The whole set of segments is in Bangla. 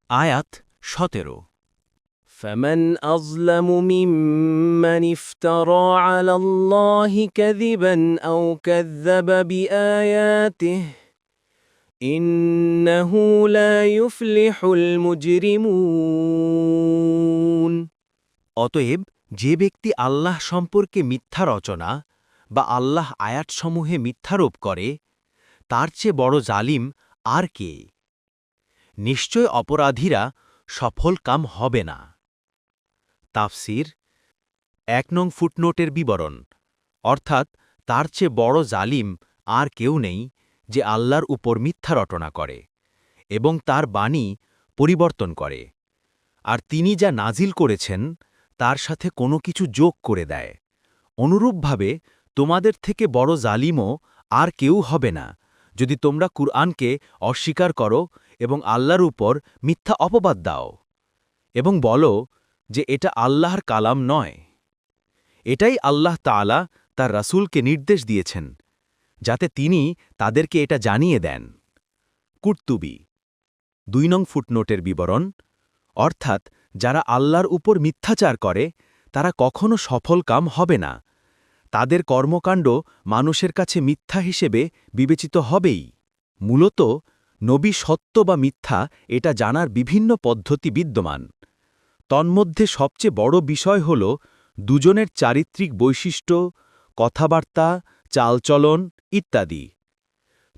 আয়াত 17। فمن أظلم ممن افترى على الله كذبا أو كذب بآياته إنه لا يفلح المجرمون অতএব যে ব্যক্তি আল্লাহ সম্পর্কে মিথ্যা রচনা বা আল্লাহ আয়াতসমূহে মিথ্যারোপ করে তার চেয়ে বড় জালিম আর কে? নিশ্চয় অপরাধীরা সফল কাম হবে না। তাফসির ১ নং ফুটনোটের বিবরণ, অর্থাৎ তার চেয়ে বড় জালিম আর কেউ নেই যে আল্লাহর উপর মিথ্যা রটনা করে এবং তার বাণী পরিবর্তন করে, আর তিনি যা নাজিল করেছেন তার সাথে কোনো কিছু যোগ করে দেয়। অনুরূপভাবে তোমাদের থেকে বড় জালিমও আর কেউ হবে না যদি তোমরা কুরআনকে অস্বীকার করো এবং আল্লাহর উপর মিথ্যা অপবাদ দাও এবং বলো যে এটা আল্লাহর কালাম নয়। এটাই আল্লাহ তাআলা তার রাসূলকে নির্দেশ দিয়েছেন যাতে তিনি তাদেরকে এটা জানিয়ে দেন। কুরতুবী ২ নং ফুটনোটের বিবরণ, অর্থাৎ যারা আল্লাহর উপর মিথ্যাচার করে তারা কখনো সফল কাম হবে না। তাদের কর্মকাণ্ড মানুষের কাছে মিথ্যা হিসেবে বিবেচিত হবেই। মূলত নবী সত্য বা মিথ্যা এটা জানার বিভিন্ন পদ্ধতি বিদ্যমান। তন্মধ্যে সবচেয়ে বড় বিষয় হল দুজনের চারিত্রিক বৈশিষ্ট্য, কথাবার্তা, চালচলন ইত্যাদি।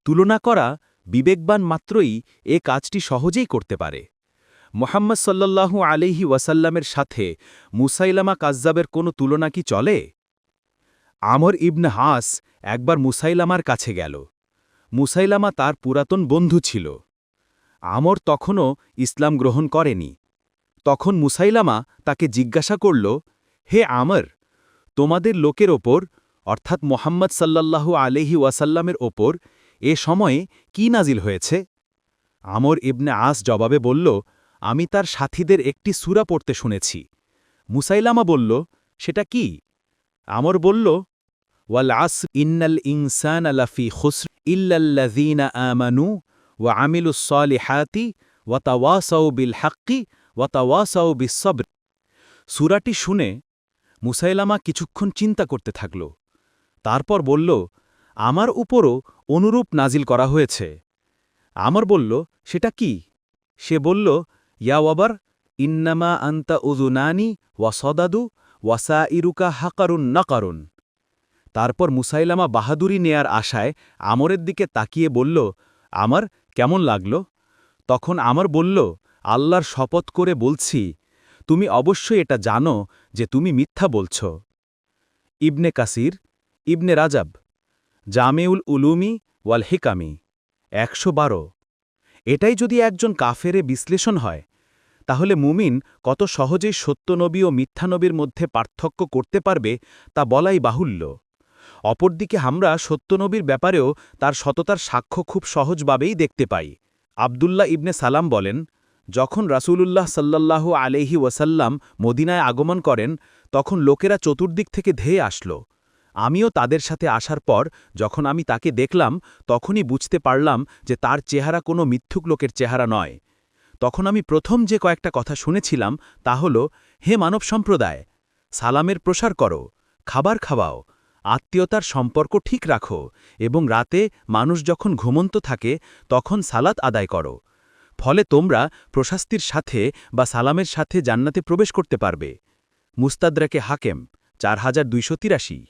তুলনা করা বিবেকবান মাত্রই এ কাজটি সহজেই করতে পারে। মুহাম্মদ সাল্লাল্লাহু আলাইহি ওয়াসাল্লামের সাথে মুসাইলামা কাজ্জাবের কোনো তুলনা কি চলে? আমর ইবনে হাস একবার মুসাইলামার কাছে গেল। মুসাইলামা তার পুরাতন বন্ধু ছিল। আমর তখনও ইসলাম গ্রহণ করেনি। তখন মুসাইলামা তাকে জিজ্ঞাসা করল, হে আমর, তোমাদের লোকের ওপর অর্থাৎ মোহাম্মদ সাল্লাল্লাহু আলাইহি ওয়াসাল্লামের ওপর এ সময়ে কি নাজিল হয়েছে? আমর ইবনে আস জবাবে বলল, আমি তার সাথীদের একটি সূরা পড়তে শুনেছি। মুসাইলামা বলল, সেটা কি? আমর বলল, ওয়াল আসর ইন্নাল ইনসানা লাফি খুসর ইল্লাল্লাযীনা আমানু ওয়া আমিলুস সলিহাতি ওয়া তাওয়াসাউ বিল হাক্কি ওয়া তাওয়াসাউ বিস সবর। সূরাটি শুনে মুসাইলামা কিছুক্ষণ চিন্তা করতে থাকল। তারপর বলল, আমার উপরও অনুরূপ নাজিল করা হয়েছে। আমর বলল, সেটা কি? সে বলল, ইয়া ওয়াবার ইন্নামা আন্তা উযুনানি ওয়া সদাদু ওয়াসাইরুকা হাকারুন নাকারুন। তারপর মুসাইলামা বাহাদুরি নেয়ার আশায় আমরের দিকে তাকিয়ে বলল, আমার কেমন লাগল? তখন আমর বলল, আল্লাহর শপথ করে বলছি, তুমি অবশ্যই এটা জানো যে তুমি মিথ্যা বলছ। ইবনে কাসির, ইবনে রাজাব, জামেউল উলুমি ওয়াল হিকামি ১১২। এটাই যদি একজন কাফেরে বিশ্লেষণ হয়, তাহলে মুমিন কত সহজেই সত্যনবী ও মিথ্যানবীর মধ্যে পার্থক্য করতে পারবে তা বলাই বাহুল্য। অপরদিকে আমরা সত্যনবীর ব্যাপারেও তার সততার সাক্ষ্য খুব সহজভাবেই দেখতে পাই। আবদুল্লাহ ইবনে সালাম বলেন, যখন রাসূলুল্লাহ সাল্লাল্লাহু আলাইহি ওয়াসাল্লাম মদিনায় আগমন করেন তখন লোকেরা চতুর্দিক থেকে ধেয়ে আসল। আমিও তাদের সাথে আসার পর যখন আমি তাকে দেখলাম তখনই বুঝতে পারলাম যে তার চেহারা কোনো মিথ্যুক লোকের চেহারা নয়। তখন আমি প্রথম যে কয়েকটা কথা শুনেছিলাম তা হল, হে মানব সম্প্রদায়, সালামের প্রসার করো, খাবার খাওয়াও, আত্মীয়তার সম্পর্ক ঠিক রাখো এবং রাতে মানুষ যখন ঘুমন্ত থাকে তখন সালাত আদায় করো। ফলে তোমরা প্রশাস্তির সাথে বা সালামের সাথে জান্নাতে প্রবেশ করতে পারবে। মুস্তাদরাকে হাকেম ৪২৮৩।